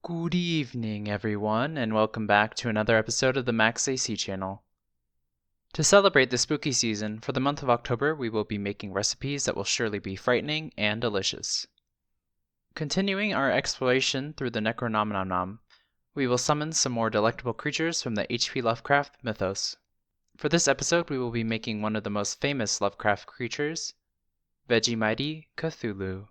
Good evening, everyone, and welcome back to another episode of the Max AC channel. To celebrate the spooky season, for the month of October, we will be making recipes that will surely be frightening and delicious. Continuing our exploration through the Necronomnomnom, we will summon some more delectable creatures from the H.P. Lovecraft mythos. For this episode, we will be making one of the most famous Lovecraft creatures, Vegemitey Cthulhu.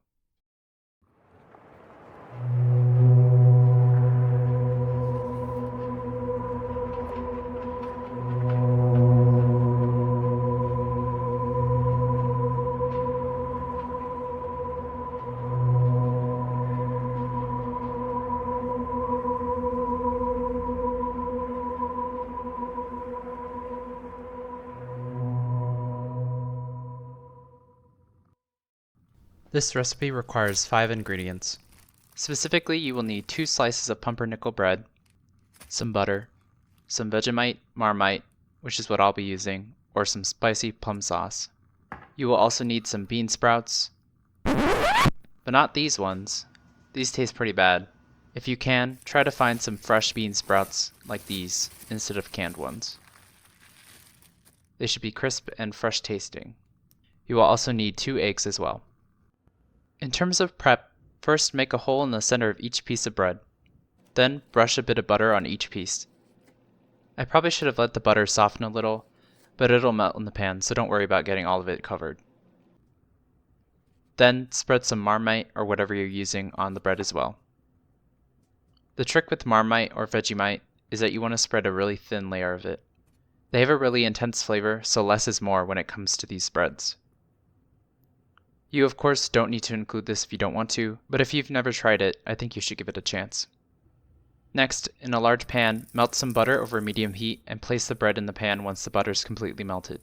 This recipe requires 5 ingredients. Specifically, you will need 2 slices of pumpernickel bread, some butter, some Vegemite, marmite, which is what I'll be using, or some spicy plum sauce. You will also need some bean sprouts, but not these ones. These taste pretty bad. If you can, try to find some fresh bean sprouts like these instead of canned ones. They should be crisp and fresh tasting. You will also need 2 eggs as well. In terms of prep, first make a hole in the center of each piece of bread. Then brush a bit of butter on each piece. I probably should have let the butter soften a little, but it'll melt in the pan, so don't worry about getting all of it covered. Then spread some marmite or whatever you're using on the bread as well. The trick with marmite or Vegemite is that you want to spread a really thin layer of it. They have a really intense flavor, so less is more when it comes to these breads. You of course don't need to include this if you don't want to, but if you've never tried it, I think you should give it a chance. Next, in a large pan, melt some butter over medium heat and place the bread in the pan once the butter is completely melted.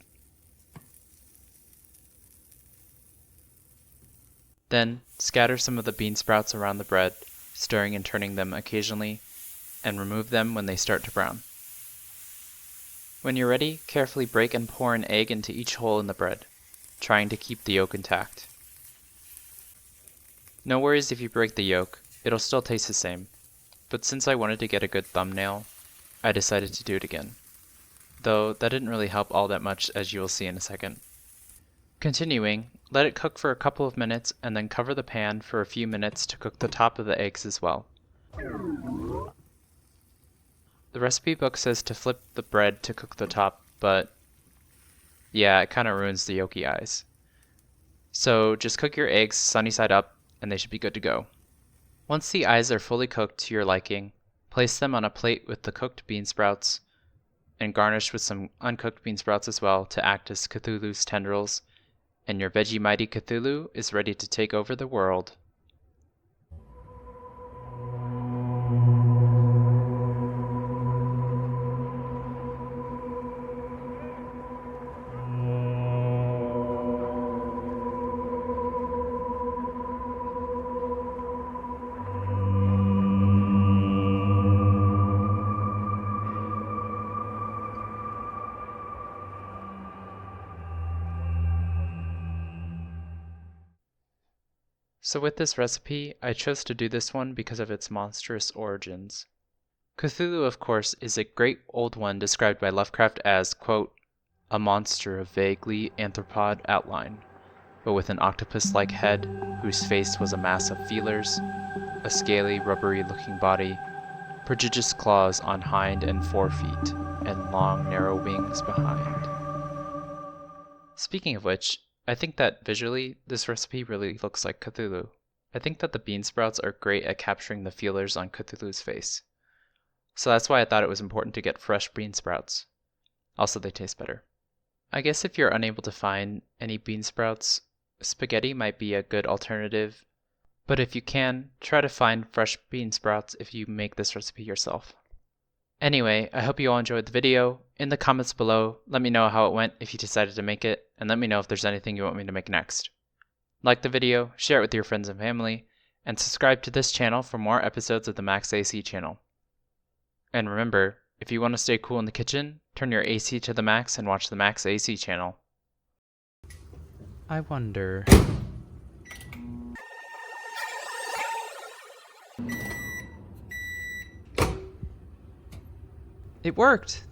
Then, scatter some of the bean sprouts around the bread, stirring and turning them occasionally, and remove them when they start to brown. When you're ready, carefully break and pour an egg into each hole in the bread, trying to keep the yolk intact. No worries if you break the yolk, it'll still taste the same, but since I wanted to get a good thumbnail, I decided to do it again. Though that didn't really help all that much, as you will see in a second. Continuing, let it cook for a couple of minutes and then cover the pan for a few minutes to cook the top of the eggs as well. The recipe book says to flip the bread to cook the top, but yeah, it kind of ruins the yolky eyes. So just cook your eggs sunny side up and they should be good to go. Once the eyes are fully cooked to your liking, place them on a plate with the cooked bean sprouts and garnish with some uncooked bean sprouts as well to act as Cthulhu's tendrils, and your Vegemitey Cthulhu is ready to take over the world. So with this recipe, I chose to do this one because of its monstrous origins. Cthulhu, of course, is a great old one described by Lovecraft as, quote, a monster of vaguely anthropod outline, but with an octopus-like head, whose face was a mass of feelers, a scaly, rubbery-looking body, prodigious claws on hind and forefeet, and long, narrow wings behind. Speaking of which, I think that visually, this recipe really looks like Cthulhu. I think that the bean sprouts are great at capturing the feelers on Cthulhu's face. So that's why I thought it was important to get fresh bean sprouts. Also, they taste better. I guess if you're unable to find any bean sprouts, spaghetti might be a good alternative. But if you can, try to find fresh bean sprouts if you make this recipe yourself. Anyway, I hope you all enjoyed the video. In the comments below, let me know how it went if you decided to make it, and let me know if there's anything you want me to make next. Like the video, share it with your friends and family, and subscribe to this channel for more episodes of the Max AC channel. And remember, if you want to stay cool in the kitchen, turn your AC to the max and watch the Max AC channel. I wonder... It worked!